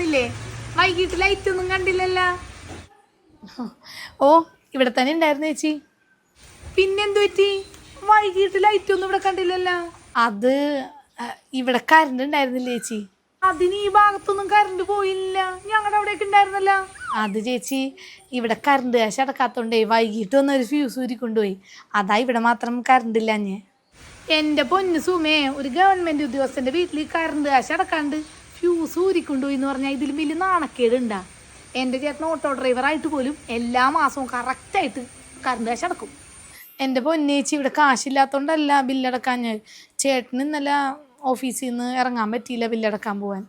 ഉണ്ടായിരുന്നില്ലേ? വൈകിട്ട് ലൈറ്റ് ഒന്നും കണ്ടില്ലല്ലോ. ഓ, ഇവിടെ തന്നെ ഉണ്ടായിരുന്നു ചേച്ചി. പിന്നെന്തു പറ്റി? വൈകിട്ട് ലൈറ്റ് ഒന്നും ഇവിടെ കണ്ടില്ലല്ലോ. അത് ഇവിടെ കറണ്ട് ഉണ്ടായിരുന്നില്ല ചേച്ചി. അതിന് ഈ ഭാഗത്തൊന്നും കറണ്ട് പോയില്ല. ഞങ്ങളുടെ അവിടെയൊക്കെ ഉണ്ടായിരുന്നല്ലോ. അത് ചേച്ചി, ഇവിടെ കറണ്ട് കാശ് അടക്കാത്തോണ്ടേ വൈകിട്ട് വന്ന് ഒരു ഫ്യൂസ് ഊരിക്കൊണ്ടുപോയി. അതാ ഇവിടെ മാത്രം കറണ്ട് ഇല്ലാഞ്ഞേ. എൻ്റെ പൊന്നു സുമേ, ഒരു ഗവൺമെന്റ് ഉദ്യോഗസ്ഥന്റെ വീട്ടിൽ കറണ്ട് കാശ് അടക്കാണ്ട് ഫ്യൂസ് ഊരിക്കൊണ്ടുപോയി എന്ന് പറഞ്ഞാൽ ഇതിലും വലിയ നാണക്കേടുണ്ടാ? എൻ്റെ ചേട്ടൻ ഓട്ടോ ഡ്രൈവറായിട്ട് പോലും എല്ലാ മാസവും കറക്റ്റായിട്ട് കറണ്ട് കാശ് അടക്കും. എൻ്റെ പൊന്നേച്ചി, ഇവിടെ കാശില്ലാത്തോണ്ടല്ല ബില്ലടക്കാഞ്ഞ്. ചേട്ടന് ഇന്നലെ ഓഫീസിൽ നിന്ന് ഇറങ്ങാൻ പറ്റിയില്ല ബില്ലടക്കാൻ പോവാൻ.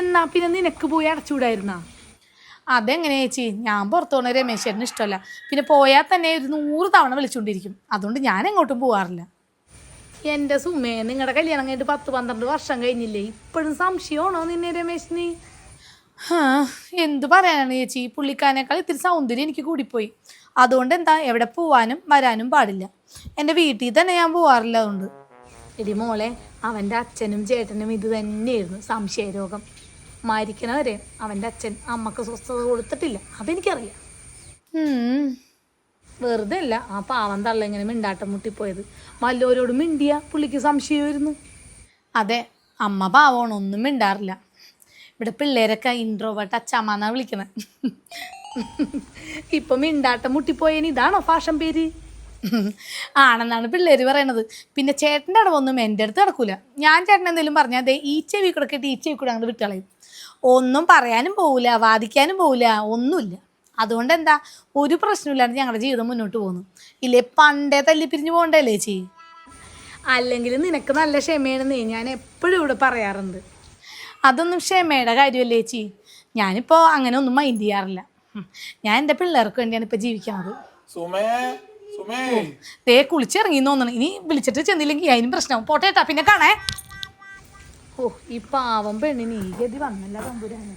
എന്നാ പിന്നെ നിനക്ക് പോയി അടച്ചുകൂടായിരുന്നാ? അതെങ്ങനെ ചേച്ചി, ഞാൻ പുറത്തു പോകുന്ന രമേശ് ചേട്ടന് ഇഷ്ടമല്ല. പിന്നെ പോയാൽ തന്നെ ഒരു 100 തവണ വിളിച്ചുകൊണ്ടിരിക്കും. അതുകൊണ്ട് ഞാൻ എങ്ങോട്ടും പോവാറില്ല. എൻ്റെ സുമേ, നിങ്ങളുടെ കല്യാണം കഴിഞ്ഞിട്ട് 10-12 വർഷം കഴിഞ്ഞില്ലേ? ഇപ്പോഴും സംശയമാണോ നിന്നെ രമേശിന്? എന്തു പറയാനാണ് ചേച്ചി, പുള്ളിക്കാരനേക്കാൾ ഇത്തിരി സൗന്ദര്യം എനിക്ക് കൂടിപ്പോയി. അതുകൊണ്ട് എന്താ, എവിടെ പോവാനും വരാനും പാടില്ല. എൻ്റെ വീട്ടിൽ തന്നെ ഞാൻ പോവാറില്ല. അതുകൊണ്ട് എടി മോളെ, അവൻ്റെ അച്ഛനും ചേട്ടനും ഇത് തന്നെയായിരുന്നു സംശയരോഗം. മരിക്കണവരെ അവൻ്റെ അച്ഛൻ അമ്മക്ക് സ്വസ്ഥത കൊടുത്തിട്ടില്ല. അതെനിക്കറിയാം. വെറുതെ അല്ല ആ പാവം തള്ള ഇങ്ങനെ മിണ്ടാട്ടം മുട്ടിപ്പോയത്. വല്ലവരോടും മിണ്ടിയ പുള്ളിക്ക് സംശയമായിരുന്നു. അതെ, അമ്മ പാവമാണ്, ഒന്നും മിണ്ടാറില്ല. ഇവിടെ പിള്ളേരൊക്കെ ഇൻട്രോവേർട്ട് അച്ചാമ്മന്നാ വിളിക്കണേ. ഇപ്പൊ മിണ്ടാട്ടം മുട്ടിപ്പോയതിന് ഇതാണോ ഫാഷൻ പേര്? ആണെന്നാണ് പിള്ളേര് പറയണത്. പിന്നെ ചേട്ടൻ്റെ അടവൊന്നും എൻ്റെ അടുത്ത് നടക്കൂല. ഞാൻ ചേട്ടൻ എന്തെങ്കിലും പറഞ്ഞാൽ അതെ ഈ ചെവി കൂടെ കേട്ട് ഈ ചെവി കൂടെ അങ്ങോട്ട് വിട്ടുകളയും. ഒന്നും പറയാനും പോവില്ല, വാദിക്കാനും പോവില്ല, ഒന്നുമില്ല. അതുകൊണ്ട് എന്താ, ഒരു പ്രശ്നമില്ലാണ്ട് ഞങ്ങളുടെ ജീവിതം മുന്നോട്ട് പോകുന്നു. ഇല്ലേ, പണ്ടേ തല്ലിപ്പിരിഞ്ഞു പോകണ്ടല്ലേ ചേച്ചി? അല്ലെങ്കിൽ നിനക്ക് നല്ല ക്ഷമയാണെന്നേ ഞാൻ എപ്പോഴും ഇവിടെ പറയാറുണ്ട്. അതൊന്നും ക്ഷമയുടെ കാര്യമല്ലേ ചേച്ചി. ഞാനിപ്പോൾ അങ്ങനെ ഒന്നും മൈൻഡ് ചെയ്യാറില്ല. ഞാൻ എൻ്റെ പിള്ളേർക്ക് വേണ്ടിയാണ് ഇപ്പം ജീവിക്കുന്നത്. ദേ കുളിച്ചിറങ്ങി തോന്നണം. ഇനി വിളിച്ചിട്ട് ചെന്നില്ലെങ്കിൽ അതിനും പ്രശ്നമാവും. പോട്ടേട്ടാ, പിന്നെ കാണേ. ഓ, ഈ പാവം പെണ്ണിന് ഈ ഗതി വന്നല്ല തമ്പുരാന്.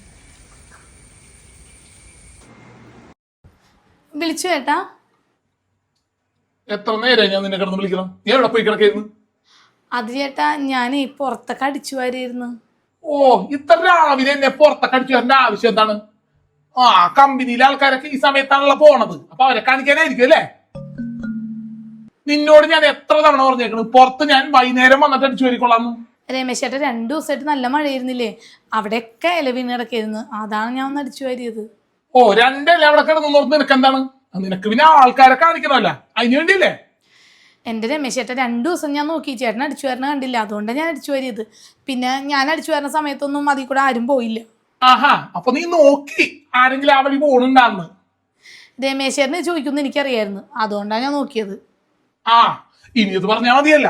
വിളിച്ചു ചേട്ടാ. എത്ര നേരം ഞാൻ നിന്നെ കിടന്ന് വിളിക്കണം? നീ എവിടെ പോയി കിടക്കായിരുന്നു? അത് ചേട്ടാ, ഞാൻ പുറത്തൊക്കെ അടിച്ചു വാരിയിരുന്നു. ഓ, ഇത്ര രാവിലെ എന്നെ പുറത്തൊക്കെ അടിച്ചു വരേണ്ട ആവശ്യം എന്താണ്? ആ, കമ്പനിയിലെ ആൾക്കാരൊക്കെ ഈ സമയത്താണല്ലോ പോണത്. അപ്പൊ അവരെ കാണിക്കാനായിരിക്കും അല്ലേ? നിന്നോട് ഞാൻ എത്ര തവണ പറഞ്ഞേക്കണ് പുറത്ത് ഞാൻ വൈകുന്നേരം വന്നിട്ട് അടിച്ചു വരിക്കൊള്ളാന്ന്. രമേശ് ചേട്ടാ, 2 ദിവസമായിട്ട് നല്ല മഴയായിരുന്നില്ലേ? അവിടെയൊക്കെ ഇല വീണ് കിടക്കായിരുന്നു. അതാണ് ഞാൻ ഒന്ന് അടിച്ചു വാരിയത്. ഓ, 2 ഇല അവിടെ കിടന്നോർത്ത് നിനക്ക് എന്താണ്? നിനക്ക് പിന്നെ ആൾക്കാരെ കാണിക്കണമല്ല, അതിന് വേണ്ടിയില്ലേ? എൻ്റെ രമേശ് ചേട്ടാ, 2 ദിവസം ഞാൻ നോക്കി, ചേട്ടൻ അടിച്ചു വരുന്ന കണ്ടില്ല. അതുകൊണ്ടാണ് ഞാൻ അടിച്ചു വാരിയത്. പിന്നെ ഞാൻ അടിച്ചു വരുന്ന സമയത്തൊന്നും അതിൽ കൂടെ ആരും പോയില്ല. ആഹാ, അപ്പൊ നീ നോക്കി ആരെങ്കിലും ആ വഴി പോണുണ്ടാന്ന്? രമേശ് ചേട്ടനെ ചോദിക്കുമെന്ന് എനിക്കറിയായിരുന്നു. അതുകൊണ്ടാണ് ഞാൻ നോക്കിയത്. ആ, ഇനി ഇത് പറഞ്ഞാ മതിയല്ല.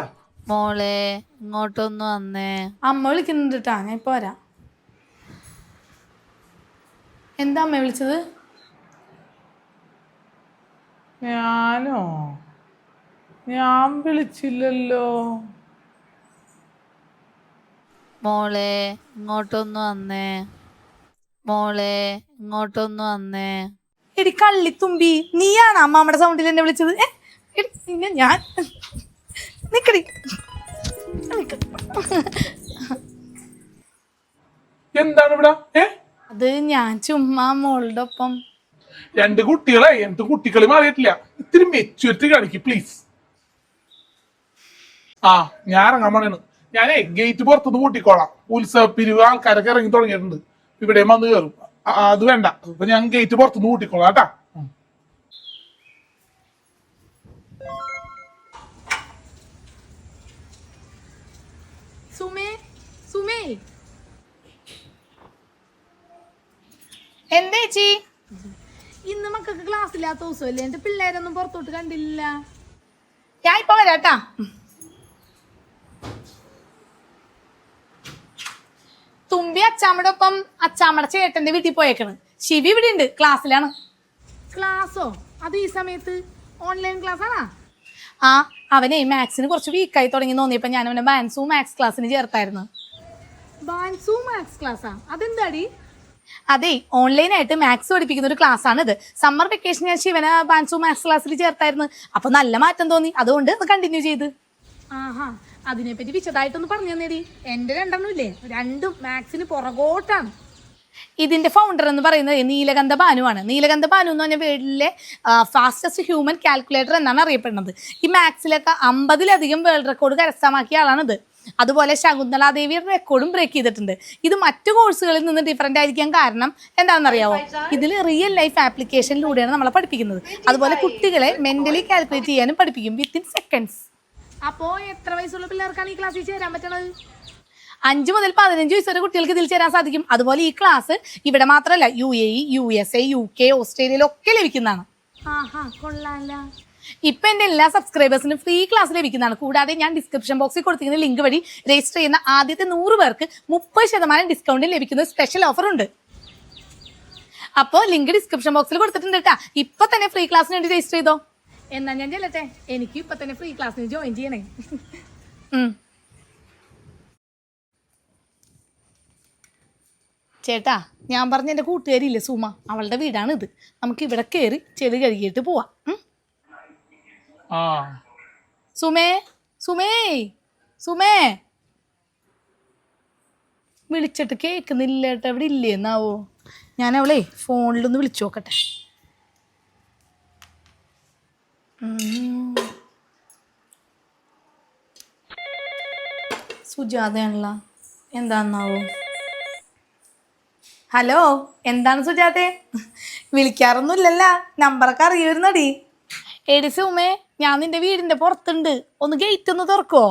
മോളെ ഇങ്ങോട്ടൊന്ന് വന്നേ. അമ്മ വിളിക്കുന്നുണ്ട് കേട്ടാ, ഞാൻ ഇപ്പൊ വരാം. എന്താ അമ്മ വിളിച്ചത്? ഞാനോ? ഞാൻ വിളിച്ചില്ലല്ലോ. മോളെ ഇങ്ങോട്ടൊന്ന് വന്നേ. മോളെ ഇങ്ങോട്ടൊന്ന് വന്നേ. എടി കള്ളിത്തുമ്പി, നീയാണ് അമ്മാമ്മയുടെ സൗണ്ടിൽ എന്നെ വിളിച്ചത്? പിന്നെ ഞാൻ നിക്കടി. എന്താണ് ഇവിടെ? അത് ഞാൻ ചുമ്മാ മോളുടെ ഒപ്പം. 2 കുട്ടികളെ എന്ത് കുട്ടികളി മാറിയിട്ടില്ല. ഇത്തിരി മെച്ചൂരിറ്റി കാണിക്ക് പ്ലീസ്. ആ, ഞാൻ ഇറങ്ങാൻ പോണേണ്. ഞാനേ ഗേറ്റ് പുറത്തുനിന്ന് കൂട്ടിക്കോളാം. ഉത്സവ പിരിവ് ആൾക്കാരൊക്കെ ഇറങ്ങി തുടങ്ങിയിട്ടുണ്ട്. ഇവിടെ വന്ന് കയറും. അത് വേണ്ട, അപ്പൊ ഞാൻ ഗേറ്റ് പുറത്തുനിന്ന് കൂട്ടിക്കോളാം കേട്ടാ. സുമേ, സുമേ. എന്താ ചേച്ചി? ഇന്ന് മക്കൾക്ക് ക്ലാസ് ഇല്ലാത്ത ദിവസമല്ലേ? എന്റെ പിള്ളേരൊന്നും പുറത്തോട്ട് കണ്ടില്ല. ഞാൻ ഇപ്പൊ വരാട്ടാ. തുമ്പി അച്ചാമ്മയുടെ ഒപ്പം അച്ചാമ്മയുടെ ചേട്ടന്റെ വീട്ടിൽ പോയേക്കണ്. ശിവി ഇവിടെ ഉണ്ട്, ക്ലാസ്സിലാണ്. ക്ലാസ്സോ? അത് ഈ സമയത്ത് ഓൺലൈൻ ക്ലാസ് ആണാ? ആ, അവനെ മാത്സിന് കുറച്ച് വീക്കായി തുടങ്ങി തോന്നിയപ്പോ ഞാൻ അവനെ ബാൻസു മാത്സ് ക്ലാസ്സിന് ചേർത്തായിരുന്നു. ബാൻസു മാത്സ് ക്ലാസ്സാ? അതെന്താടി? അതെ, ഓൺലൈനായിട്ട് മാത്സ് പഠിപ്പിക്കുന്ന ഒരു ക്ലാസ് ആണ് ഇത്. സമ്മർ വെക്കേഷൻ ഞാൻ ശിവനെ ബാൻസു മാത്സ് ക്ലാസ്സിൽ ചേർത്തായിരുന്നു. അപ്പൊ നല്ല മാറ്റം തോന്നി, അതുകൊണ്ട് അത് കണ്ടിന്യൂ ചെയ്ത്. ആഹാ, അതിനെപ്പറ്റി വിശദമായിട്ടൊന്ന് പറഞ്ഞു തന്നേടി. എന്റെ 2 ഇല്ലേ, 2 മാത്സിന് പുറകോട്ടാണ്. ഇതിന്റെ ഫൗണ്ടർ എന്ന് പറയുന്നത് നീലകണ്ഠ ഭാനുവാണ്. നീലകണ്ഠ ഭാനു എന്ന് പറഞ്ഞ വേൾഡിലെ ഫാസ്റ്റസ്റ്റ് ഹ്യൂമൻ കാൽക്കുലേറ്റർ എന്നാണ് അറിയപ്പെടുന്നത്. ഈ മാത്സിലൊക്കെ 50-ലധികം വേൾഡ് റെക്കോർഡ് കരസ്ഥമാക്കിയ ആളാണിത്. അതുപോലെ ശകുന്തളാദേവിയുടെ റെക്കോർഡും ബ്രേക്ക് ചെയ്തിട്ടുണ്ട്. ഇത് മറ്റു കോഴ്സുകളിൽ നിന്ന് ഡിഫറെൻ്റ് ആയിരിക്കാൻ കാരണം എന്താണെന്നറിയാവോ? ഇതിൽ റിയൽ ലൈഫ് ആപ്ലിക്കേഷനിലൂടെയാണ് നമ്മളെ പഠിപ്പിക്കുന്നത്. അതുപോലെ കുട്ടികളെ മെന്റലി കാൽക്കുലേറ്റ് ചെയ്യാനും പഠിപ്പിക്കും വിത്തിൻ സെക്കൻഡ്സ്. അപ്പോൾ എത്ര വയസ്സുള്ള പിള്ളേർക്കാണ് ഈ ക്ലാസ്സിൽ ചേരാൻ പറ്റണത്? 5 മുതൽ 15 വയസ്സ് വരെ കുട്ടികൾക്ക് ഇതിൽ ചേരാൻ സാധിക്കും. അതുപോലെ ഈ ക്ലാസ് ഇവിടെ മാത്രമല്ല UAE, USA, UK, ഓസ്ട്രേലിയയിലൊക്കെ ലഭിക്കുന്നതാണ്. ഇപ്പം എൻ്റെ എല്ലാ സബ്സ്ക്രൈബേഴ്സിനും ഫ്രീ ക്ലാസ് ലഭിക്കുന്നതാണ്. കൂടാതെ ഞാൻ ഡിസ്ക്രിപ്ഷൻ ബോക്സിൽ കൊടുത്തിരിക്കുന്ന ലിങ്ക് വഴി രജിസ്റ്റർ ചെയ്യുന്ന ആദ്യത്തെ 100 പേർക്ക് 30% ഡിസ്കൗണ്ടിൽ ലഭിക്കുന്ന സ്പെഷ്യൽ ഓഫർ ഉണ്ട്. അപ്പോൾ ലിങ്ക് ഡിസ്ക്രിപ്ഷൻ ബോക്സിൽ കൊടുത്തിട്ടുണ്ട് കേട്ടാ. ഇപ്പം തന്നെ ഫ്രീ ക്ലാസ്സിന് വേണ്ടി രജിസ്റ്റർ ചെയ്തോ. എന്നാൽ ഞാൻ ചെല്ലട്ടെ, എനിക്ക് ഇപ്പം തന്നെ ഫ്രീ ക്ലാസ്സിന് ജോയിൻ ചെയ്യണേ. ചേട്ടാ, ഞാൻ പറഞ്ഞ എൻ്റെ കൂട്ടുകാരിയില്ലേ സുമ, അവളുടെ വീടാണിത്. നമുക്ക് ഇവിടെ കയറി ചെടി കഴുകിയിട്ട് പോവാം. സുമേ സുമേ സുമേ വിളിച്ചിട്ട് കേൾക്കുന്നില്ല ഏട്ടാ. ഇവിടെ ഇല്ലേ എന്നാവോ? ഞാൻ അവളെ ഫോണിലൊന്ന് വിളിച്ചു നോക്കട്ടെ. സുജാതയാണല്ലോ, എന്താന്നാവോ? ഹലോ, എന്താണ് സുജാതെ? വിളിക്കാറൊന്നുമില്ലല്ലോ, നമ്പറൊക്കെ അറിയുന്നടി. എടി സുമേ, ഞാൻ നിന്റെ വീടിന്റെ പുറത്തുണ്ട്, ഒന്ന് ഗേറ്റ് ഒന്ന് തുറക്കുവോ?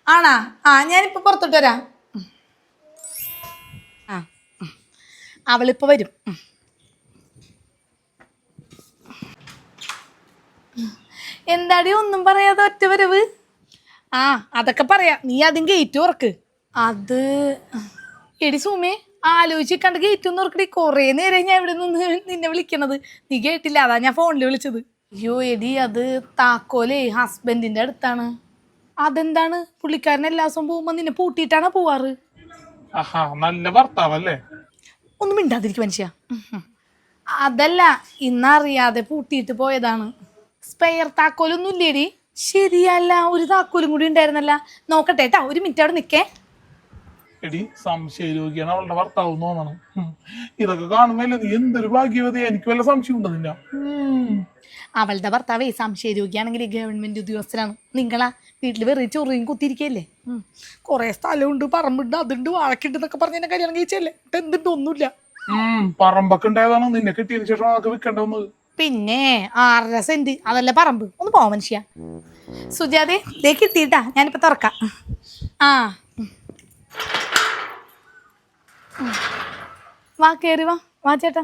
ആണാ? ഞാനിപ്പോൾ പുറത്തോട്ട് വരാം. അവളിപ്പോൾ വരും. എന്താടി ഒന്നും പറയാതെ ഒറ്റ വരവ്? അതൊക്കെ പറയാം, നീ ആദ്യം ഗേറ്റ് തുറക്ക്. അത് എടി സുമേ, ആലോചിച്ച് കണ്ട് ഗേറ്റ് ഒന്ന് തുറക്കടി. കുറേ നേരം ഞാൻ ഇവിടെ നിന്ന് നിന്നെ വിളിക്കണത്, നീ കേട്ടില്ല, അതാ ഞാൻ ഫോണിൽ വിളിച്ചത്. അയ്യോ എടി, അത് താക്കോലേ ഹസ്ബൻഡിന്റെ അടുത്താണ്. അതെന്താണ്? പുള്ളിക്കാരൻ എല്ലാ ദിവസവും പോകുമ്പോ നിന്നെ പൂട്ടിയിട്ടാണ് പോവാറ്? നല്ല ഭർത്താവല്ലേ? ഒന്നും മിണ്ടാതിരിക്കും മനുഷ്യ. അതല്ല, ഇന്നറിയാതെ പൂട്ടിയിട്ട് പോയതാണ്. സ്പെയർ താക്കോലൊന്നും ഇല്ലേടി? ശരിയല്ല, ഒരു താക്കോലും കൂടി ഉണ്ടായിരുന്നല്ല. നോക്കട്ടെ കേട്ടാ, ഒരു മിനിറ്റ് അവിടെ നിൽക്കേ. എടി, സംശയ രോഗിയാണ് അവളുടെ ഭർത്താവ് തോന്നണം. ഇതൊക്കെ കാണുമ്പല്ലേ നീ എന്തൊരു ഭാഗ്യവതി. എനിക്ക് വല്ല സംശയം ഉണ്ടോ നിന്ന? അവളുടെ ഭർത്താവേ സംശയ രോഗിയാണെങ്കിൽ ഗവൺമെന്റ് ഉദ്യോഗസ്ഥനാണ്. നിങ്ങളാ വീട്ടിൽ വെറുതെ ചൊറിയും കുത്തിയിരിക്കല്ലേ? കുറെ സ്ഥലമുണ്ട്, പറമ്പുണ്ട്, അതുണ്ട്, വാഴക്കുണ്ട് എന്നൊക്കെ പറഞ്ഞ എന്നെ കല്യാണം കഴിച്ചല്ലേ? എന്തുണ്ട്? ഒന്നുമില്ല. പറമ്പൊക്കെ ഉണ്ടായതാണ് നിന്നെ കിട്ടിയതിന് ശേഷം അതൊക്കെ വിൽക്കണ്ടെന്ന്. പിന്നെ 6.5 സെന്റ് അതല്ല പറമ്പ്. ഒന്ന് പോവാ മനുഷ്യ. സുജാതെ, ദേ കിട്ടിയിട്ടാ, ഞാനിപ്പോ തുറക്കാം. വാ, കേറി വാ. വാ ചേട്ടാ.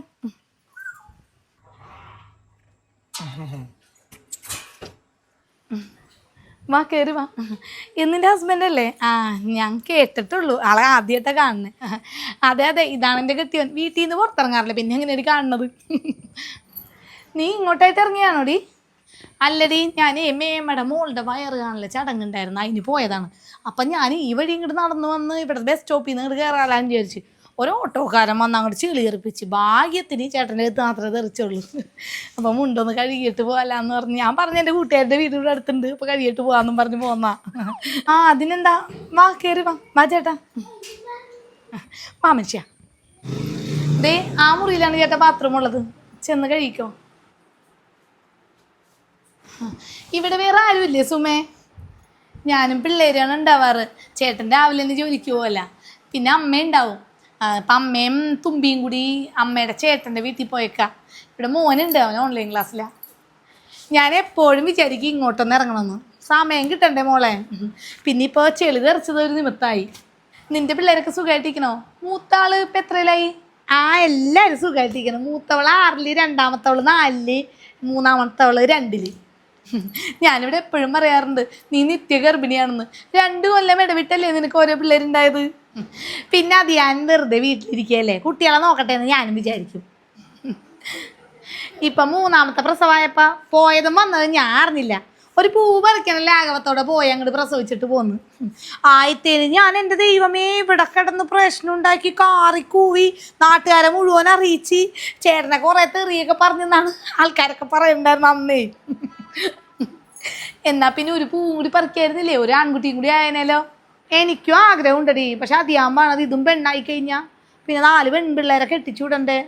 വാ, കേറി വാ. ഇന്നിൻ്റെ ഹസ്ബൻഡ് അല്ലേ? ഞാൻ കേട്ടിട്ടുള്ളൂ, ആളെ ആദ്യമായിട്ടാണ് കാണുന്നത്. അതെ അതെ, ഇതാണ് എൻ്റെ കെട്ടിയവൻ. വീട്ടിൽ നിന്ന് പുറത്തിറങ്ങാറില്ല, പിന്നെ എങ്ങനെയാണ് കാണുന്നത്? നീ ഇങ്ങോട്ടായിട്ട് ഇറങ്ങിയാണോടി? അല്ലടി, ഞാൻ മേമ്മയുടെ മോളുടെ വയറ് കാണലെ ചടങ്ങുണ്ടായിരുന്നു, അതിന് പോയതാണ്. അപ്പം ഞാൻ ഈ വഴി ഇങ്ങോട്ട് നടന്നു വന്ന് ഇവിടെ ബസ് സ്റ്റോപ്പിൽ നിന്ന് ഇങ്ങോട്ട് കയറാലാന്ന് വിചാരിച്ചു. ഒരു ഓട്ടോക്കാരൻ വന്ന് അങ്ങോട്ട് ചെളി തെറിപ്പിച്ച്. ഭാഗ്യത്തിന് ചേട്ടൻ്റെ അടുത്ത് മാത്രമേ തെറിച്ചുള്ളൂ. അപ്പം മുണ്ടൊന്ന് കഴുകിയിട്ട് പോകാമെന്ന് പറഞ്ഞ് ഞാൻ പറഞ്ഞ എൻ്റെ കൂട്ടുകാരുടെ വീട് ഇവിടെ അടുത്തുണ്ട്, അപ്പോൾ കഴുകിയിട്ട് പോകാമെന്നും പറഞ്ഞ് പോന്നാ. അതിനെന്താ, വാ കയറി വാ. വാ ചേട്ടാ. വാ മനുഷ്യ. ദേ ആ മുറിയിലാണ് ചേട്ടാ ബാത്റൂം ഉള്ളത്, ചെന്ന് കഴിക്കോ. ഇവിടെ വേറെ ആരുമില്ലേ സുമേ? ഞാനും പിള്ളേരാണ് ഉണ്ടാവാറ്. ചേട്ടൻ രാവിലെ തന്നെ ജോലിക്ക് പോവല്ല, പിന്നെ അമ്മയുണ്ടാവും. അപ്പം അമ്മയും തുമ്പിയും കൂടി അമ്മയുടെ ചേട്ടൻ്റെ വീട്ടിൽ പോയേക്കാം. ഇവിടെ മോനുണ്ട്, അവൻ ഓൺലൈൻ ക്ലാസ്സിലാണ്. ഞാൻ എപ്പോഴും വിചാരിക്കും ഇങ്ങോട്ടൊന്ന് ഇറങ്ങണമെന്ന്, സമയം കിട്ടണ്ടേ മോളെ. പിന്നെ ഇപ്പോൾ ചെളി തെറിച്ചത് ഒരു നിമിത്തമായി. നിൻ്റെ പിള്ളേരൊക്കെ സുഖമായിട്ടിരിക്കണോ? മൂത്താള് ഇപ്പം എത്രയിലായി? എല്ലാവരും സുഖമായിട്ടിരിക്കണം. മൂത്തവള് 6-ല്, രണ്ടാമത്തവള് 4-ല്, മൂന്നാമത്തവള് 2-ല്. ഞാനിവിടെ എപ്പോഴും പറയാറുണ്ട്, നീ നിത്യ ഗർഭിണിയാണെന്ന്. 2 കൊല്ലം ഇടവിട്ടല്ലേ നിനക്ക് ഓരോ പിള്ളേരുണ്ടായത്. പിന്നെ അത് ഞാൻ വെറുതെ വീട്ടിലിരിക്കുകയല്ലേ, കുട്ടികളെ നോക്കട്ടെ എന്ന് ഞാനും വിചാരിക്കും. ഇപ്പം 3ാമത്തെ പ്രസവമായപ്പോൾ പോയതും വന്നതും ഞാൻ അറിഞ്ഞില്ല. ഒരു പൂ പറിക്കണ ലാഘവത്തോടെ പോയി അങ്ങോട്ട് പ്രസവിച്ചിട്ട് പോന്ന്. ആയിത്തേന് ഞാൻ എൻ്റെ ദൈവമേ ഇവിടെ കിടന്ന് പ്രശ്നം ഉണ്ടാക്കി കാറിക്കൂവി നാട്ടുകാരെ മുഴുവൻ അറിയിച്ച്. ചേട്ടനെ കുറേ തെറിയൊക്കെ പറഞ്ഞെന്നാണ് ആൾക്കാരൊക്കെ പറയുന്നുണ്ടായിരുന്നു അന്നേ. എന്നാ പിന്നെ ഒരു പൂവും കൂടി പറിക്കായിരുന്നില്ലേ, ഒരു ആൺകുട്ടിയും കൂടി ആയനല്ലോ. എനിക്കും ആഗ്രഹം ഉണ്ടടി, പക്ഷെ അതിയാകുമ്പോഴത് ഇതും പെണ്ണായി കഴിഞ്ഞാൽ പിന്നെ 4 പെൺപിള്ളേരെ കെട്ടിച്ചു വിടണ്ടേ.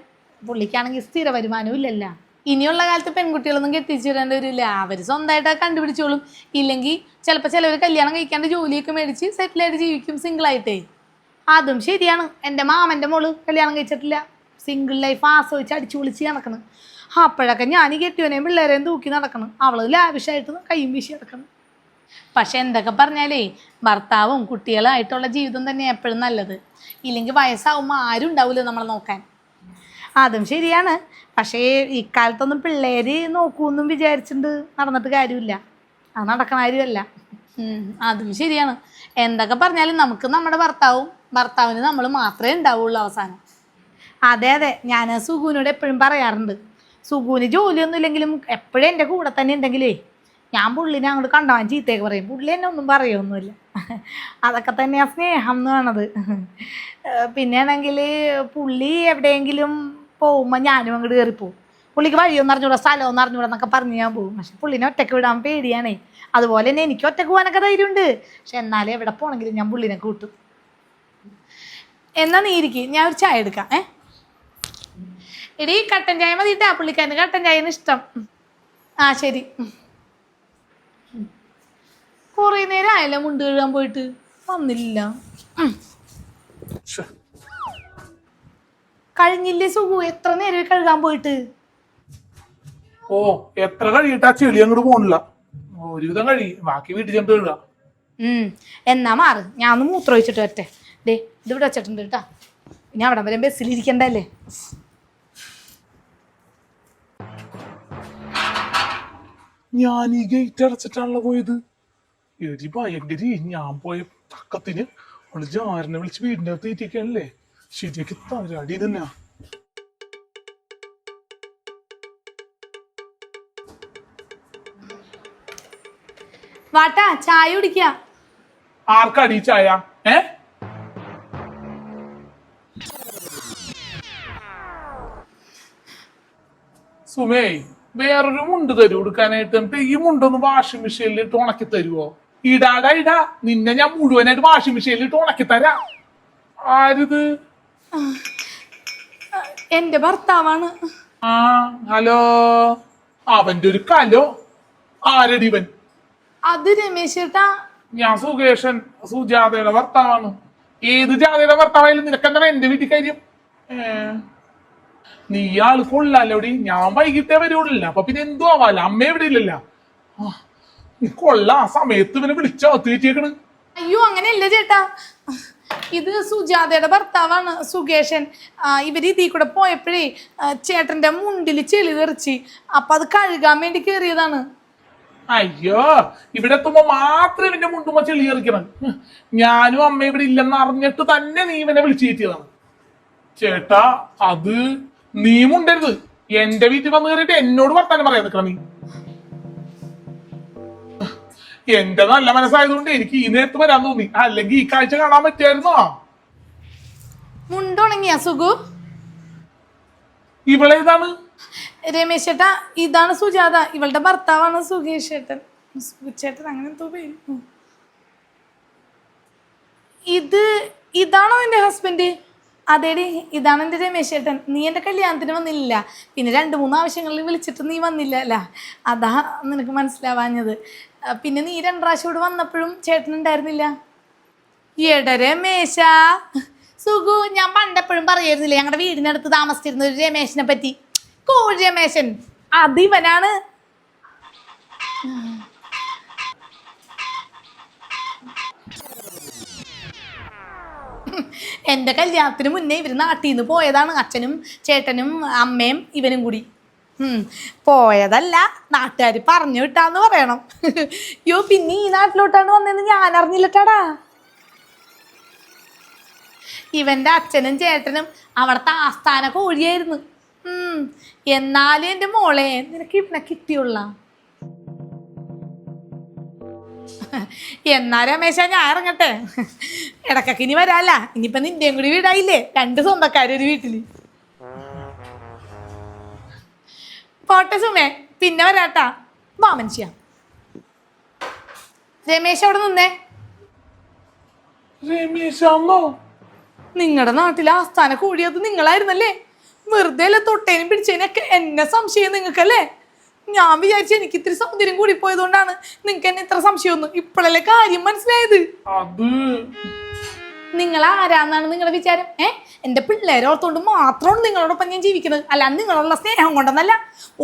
പുള്ളിക്കാണെങ്കിൽ സ്ഥിര വരുമാനവും ഇല്ലല്ല. ഇനിയുള്ള കാലത്ത് പെൺകുട്ടികളൊന്നും കെട്ടിച്ചു വിടേണ്ട വരില്ല. അവർ സ്വന്തമായിട്ടൊക്കെ കണ്ടുപിടിച്ചോളും. ഇല്ലെങ്കിൽ ചിലപ്പോൾ ചിലവർ കല്യാണം കഴിക്കാണ്ട് ജോലിയൊക്കെ മേടിച്ച് സെറ്റിലായിട്ട് ജീവിക്കും സിംഗിളായിട്ടേ. അതും ശരിയാണ്. എൻ്റെ മാമൻ്റെ മോള് കല്യാണം കഴിച്ചിട്ടില്ല. സിംഗിൾ ലൈഫ് ആസ്വദിച്ച് അടിച്ചു പൊളിച്ച് നടക്കണം. അപ്പോഴൊക്കെ ഞാൻ ഈ കെട്ടിയവനെയും പിള്ളേരെയും തൂക്കി നടക്കണം. അവൾ ലാവിഷായിട്ട് കയ്യും വീശി നടക്കണം. പക്ഷെ എന്തൊക്കെ പറഞ്ഞാലേ ഭർത്താവും കുട്ടികളായിട്ടുള്ള ജീവിതം തന്നെ എപ്പോഴും നല്ലത്. ഇല്ലെങ്കിൽ വയസ്സാവുമ്പോൾ ആരും ഉണ്ടാവില്ല നമ്മളെ നോക്കാൻ. അതും ശരിയാണ്. പക്ഷേ ഇക്കാലത്തൊന്നും പിള്ളേര് നോക്കൂന്നും വിചാരിച്ചിട്ട് നടന്നിട്ട് കാര്യമില്ല. അത് നടക്കണ കാര്യമല്ല. അതും ശരിയാണ്. എന്തൊക്കെ പറഞ്ഞാലും നമുക്ക് നമ്മുടെ ഭർത്താവിന് നമ്മൾ മാത്രമേ ഉണ്ടാവുള്ളൂ അവസാനം. അതെ അതെ, ഞാൻ സുഗുവിനോട് എപ്പോഴും പറയാറുണ്ട്, സുഗുവിന് ജോലിയൊന്നും ഇല്ലെങ്കിലും എപ്പോഴും എൻ്റെ കൂടെ തന്നെ ഉണ്ടെങ്കിലേ ഞാൻ പുള്ളിനെ അങ്ങോട്ട് കണ്ടാൻ ചീത്തയൊക്കെ പറയും. പുള്ളി എന്നെ ഒന്നും പറയുമൊന്നുമില്ല. അതൊക്കെ തന്നെയാണ് സ്നേഹം എന്ന് പറയണത്. പിന്നെ ആണെങ്കിൽ പുള്ളി എവിടെയെങ്കിലും പോകുമ്പോൾ ഞാനും അങ്ങോട്ട് കയറിപ്പോവും. പുള്ളിക്ക് വഴിയൊന്നും അറിഞ്ഞൂടാ, സ്ഥലമൊന്നും അറിഞ്ഞൂടാ എന്നൊക്കെ പറഞ്ഞ് ഞാൻ പോകും. പക്ഷെ പുള്ളിനെ ഒറ്റയ്ക്ക് വിടാൻ പേടിയാണേ. അതുപോലെ തന്നെ എനിക്ക് ഒറ്റയ്ക്ക് പോകാനൊക്കെ ധൈര്യമുണ്ട്. പക്ഷെ എന്നാലും എവിടെ പോകണമെങ്കിലും ഞാൻ പുള്ളിനെ കൂട്ടും. എന്നാ നീ ഇരിക്കും, ഞാൻ ഒരു ചായ എടുക്കാം. എടീ കട്ടൻ ചായ മതിട്ടാ, പുള്ളിക്കാരന് കട്ടൻ ചായന് ഇഷ്ടം. ആ ശരി. കുറേ നേരം ആയല്ലോ മുണ്ട് കഴുകാൻ പോയിട്ട്, വന്നില്ല. കഴിഞ്ഞില്ലേ സുഖു? എത്ര നേരം കഴുകാൻ പോയിട്ട്? ഓ എത്ര കഴിയിട്ടാ ചെളി അങ്ങോട്ട് പോണില്ല. ഒരുവിധം ബാക്കി വീട്ടിൽ ചെന്ന് കഴുകാം. എന്നാ മാറ്, ഞാൻ ഒന്ന് മൂത്രം ഒഴിച്ചിട്ട് വരട്ടെ. ഡേ ഇതിവിടെ വെച്ചിട്ടുണ്ട് കേട്ടാ. ഇനി അവിടെ വരെ ബസ്സിലിരിക്കണ്ടല്ലേ. ഞാൻ ഈ ഗേറ്റ് അടച്ചിട്ടാണല്ലോ പോയത്. എടി ഭയങ്കര ഞാൻ പോയ തക്കത്തിന് അവള് ജാരനെ വിളിച്ച് വീടിന്റെ അകത്ത് തീറ്റിക്കല്ലേ. ശരിയൊക്കെ തരാടി തന്നെയാ. വാട്ടാ ചായ കുടിക്ക. ആർക്കടി ചായ? സുമേ വേറൊരു മുണ്ട് തരൂ എടുക്കാനായിട്ട്. എന്നിട്ട് ഈ മുണ്ടൊന്ന് വാഷിംഗ് മെഷീനിൽ ഇട്ട് ഉണക്കി തരുവോ? ഇടാടാ ഇടാ, നിന്നെ ഞാൻ മുഴുവനായിട്ട് വാഷിംഗ് മെഷീനിൽ ഇട്ട് ഉണക്കി തരാം. ആരിത്? എന്റെ ഭർത്താവാണ്. ആ ഹലോ, അവന്റെ ഒരു കലോ. ആരടി ഇവൻ? അത് രമേശ് ചേട്ടാ. ഞാൻ സുകേഷൻ, സുജാതയുടെ ഭർത്താവാണ്. ഏത് ജാതയുടെ ഭർത്താവായാലും നിനക്കെന്താണ് എന്റെ വീട്ടിൽ കാര്യം? നീ ആള് കൊള്ളാലോടി. ഞാൻ വൈകിട്ടേ വരുള്ളൂ. അപ്പൊ പിന്നെ എന്തോ ആവാല, അമ്മ എവിടെ ഇല്ലല്ലോ. നീ കൊള്ളാ, ആ സമയത്ത് ഇവനെ വിളിച്ചോ തീറ്റിയേക്കണ്. അയ്യോ അങ്ങനെയല്ല ചേട്ടാ, ഇത് സുജാതയുടെ ഭർത്താവാണ് സുകേഷൻ. ഇവര് ഇതിൽ കൂടെ പോയപ്പോഴേ ചേട്ടന്റെ മുണ്ടിൽ ചെളി തെറിച്ച്, അപ്പൊ അത് കഴുകാൻ വേണ്ടി കയറിയതാണ്. അയ്യോ, ഇവിടെ എത്തുമ്പോ മാത്രം ഇവന്റെ മുണ്ടുമ്പോ ചെളി എറിക്കണം. ഞാനും അമ്മ ഇവിടെ ഇല്ലെന്ന് അറിഞ്ഞിട്ട് തന്നെ നീ ഇവനെ വിളിച്ചു കയറ്റിയതാണ്. ചേട്ടാ അത് നീ മുണ്ടരുത്. എന്റെ വീട്ടിൽ വന്ന് കയറിയിട്ട് എന്നോട് വർത്താനം പറയാൻ നിൽക്കണം നീ. എന്റെ നല്ല മനസ്സായതുകൊണ്ട് എനിക്ക് ഈ നേരത്ത് വരാൻ തോന്നി. അല്ലെങ്കിൽ ഈ കാഴ്ച കാണാൻ പറ്റിയായിരുന്നോ? മുണ്ടുണങ്ങിയ സുഖു? ഇവളേതാണ്? രമേശ് ചേട്ടാ, ഇതാണ് സുജാത. ഇവളുടെ ഭർത്താവാണ് സുകേഷ് ചേട്ടൻ. ചേട്ടൻ അങ്ങനെ എന്തോ പേര്. ഇതാണോ എന്റെ ഹസ്ബൻഡ്? അതേടി, ഇതാണ് എൻ്റെ രമേശ് ചേട്ടൻ. നീ എൻ്റെ കല്യാണത്തിന് വന്നില്ല, പിന്നെ 2-3 ആവശ്യങ്ങളിൽ വിളിച്ചിട്ട് നീ വന്നില്ല അല്ല, അതാ നിനക്ക് മനസ്സിലാവാഞ്ഞത്. പിന്നെ നീ 2 പ്രാവശ്യം ഇവിടെ വന്നപ്പോഴും ചേട്ടൻ ഉണ്ടായിരുന്നില്ല. എട രമേശ സുഖു, ഞാൻ പണ്ടെപ്പോഴും പറയായിരുന്നില്ലേ ഞങ്ങളുടെ വീടിനടുത്ത് താമസിച്ചിരുന്ന ഒരു രമേശിനെ പറ്റി. കോഴി രമേശൻ, അതിവനാണ്. എൻ്റെ കല്യാണത്തിന് മുന്നേ ഇവർ നാട്ടിൽ നിന്ന് പോയതാണ്. അച്ഛനും ചേട്ടനും അമ്മയും ഇവനും കൂടി പോയതല്ല, നാട്ടുകാർ പറഞ്ഞു വിട്ടാന്ന് പറയണം. യോ, പിന്നെ ഈ നാട്ടിലോട്ടാണ് വന്നതെന്ന് ഞാൻ അറിഞ്ഞില്ലട്ടാടാ. ഇവൻ്റെ അച്ഛനും ചേട്ടനും അവിടുത്തെ ആസ്ഥാന കോഴിയായിരുന്നു. എന്നാലും എൻ്റെ മോളെ നിനക്ക് ഇവനെ കിട്ടിയുള്ള. എന്നാ രമേശ ഞാൻ ഇറങ്ങട്ടെ, ഇടക്കൊക്കെ ഇനി വരാല്ല. ഇനിയിപ്പൊ നിന്റെയും കൂടി വീടായില്ലേ, 2 സ്വന്തക്കാരൊരു വീട്ടില്. പോട്ടെ സുമേ, പിന്നെ വരാട്ടാ. വാ മനുഷ്യ. രമേശ് അവിടെ നിന്നേ. രമേശാന്നോ? നിങ്ങളുടെ നാട്ടിലെ ആസ്ഥാന കൂടിയത് നിങ്ങളായിരുന്നല്ലേ? വെറുതെ അല്ല തൊട്ടേനും പിടിച്ചതിനൊക്കെ എന്നെ സംശയം നിങ്ങൾക്കല്ലേ? ഞാൻ വിചാരിച്ചു എനിക്ക് ഇത്തിരി സൗന്ദര്യം കൂടി പോയതുകൊണ്ടാണ് നിങ്ങൾക്ക് എന്നെ ഇത്ര സംശയമൊന്നും. ഇപ്പോഴല്ലേ കാര്യം മനസ്സിലായത്. അത് നിങ്ങൾ ആരാന്നാണ് നിങ്ങളുടെ വിചാരം? എന്റെ പിള്ളേരെ ഓർത്തോണ്ട് മാത്രമാണ് നിങ്ങളോടൊപ്പം ഞാൻ ജീവിക്കുന്നത്, അല്ലാണ്ട് നിങ്ങളുള്ള സ്നേഹം കൊണ്ടൊന്നല്ല.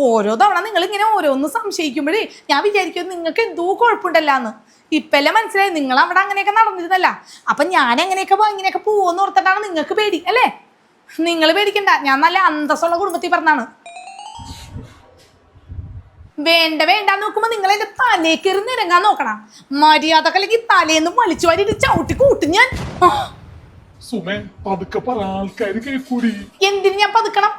ഓരോ തവണ നിങ്ങൾ ഇങ്ങനെ ഓരോന്ന് സംശയിക്കുമ്പോഴേ ഞാൻ വിചാരിക്കും നിങ്ങൾക്ക് എന്തോ കുഴപ്പമുണ്ടല്ലാന്ന്. ഇപ്പല്ലേ മനസ്സിലായി നിങ്ങൾ അവിടെ അങ്ങനെയൊക്കെ നടന്നിരുന്നല്ല. അപ്പൊ ഞാൻ എങ്ങനെയൊക്കെ ഇങ്ങനെയൊക്കെ പോവെന്ന് ഓർത്തിട്ടാണ് നിങ്ങൾക്ക് പേടി അല്ലേ? നിങ്ങൾ പേടിക്കണ്ട, ഞാൻ നല്ല അന്തസ്സുള്ള കുടുംബത്തിൽ പറഞ്ഞാണ്. വേണ്ട വേണ്ടാന്ന് നോക്കുമ്പോ നിങ്ങൾ എന്റെ തലേ കയറി നിരങ്ങാൻ നോക്കണം. മര്യാദക്ക് അല്ലെങ്കിൽ തലേന്ന് വലിച്ചു വാരിട്ട് ചവിട്ടി കൂട്ടും ഞാൻ. സുമേ പതുക്കെ പറ, ആൾക്കാര് കേൾക്കൂടി. എന്തിന് ഞാൻ പതുക്കണം?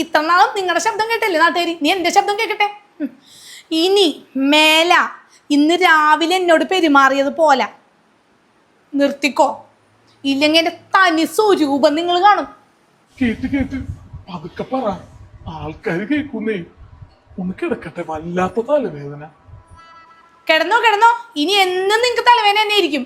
ഇത്ര നാളും നിങ്ങളുടെ ശബ്ദം കേട്ടല്ലേ നാട്ടുകാരി, നീ എന്റെ ശബ്ദം കേൾക്കട്ടെ. ഇനി മേല ഇന്ന് രാവിലെ എന്നോട് പെരുമാറിയത് പോലെ നിർത്തിക്കോ, ഇല്ലെങ്കിൽ എന്റെ തനി സ്വരൂപം നിങ്ങൾ കാണും. കേട്ട് കേട്ട് പതുക്കെ പറ, ആൾക്കാര് കേൾക്കുന്നേ. ഒന്ന് കിടക്കട്ടെ, വല്ലാത്ത തലവേദന. കിടന്നോ കിടന്നോ, ഇനി എന്നും നിങ്ങൾക്ക് തലവേദന തന്നെ ആയിരിക്കും.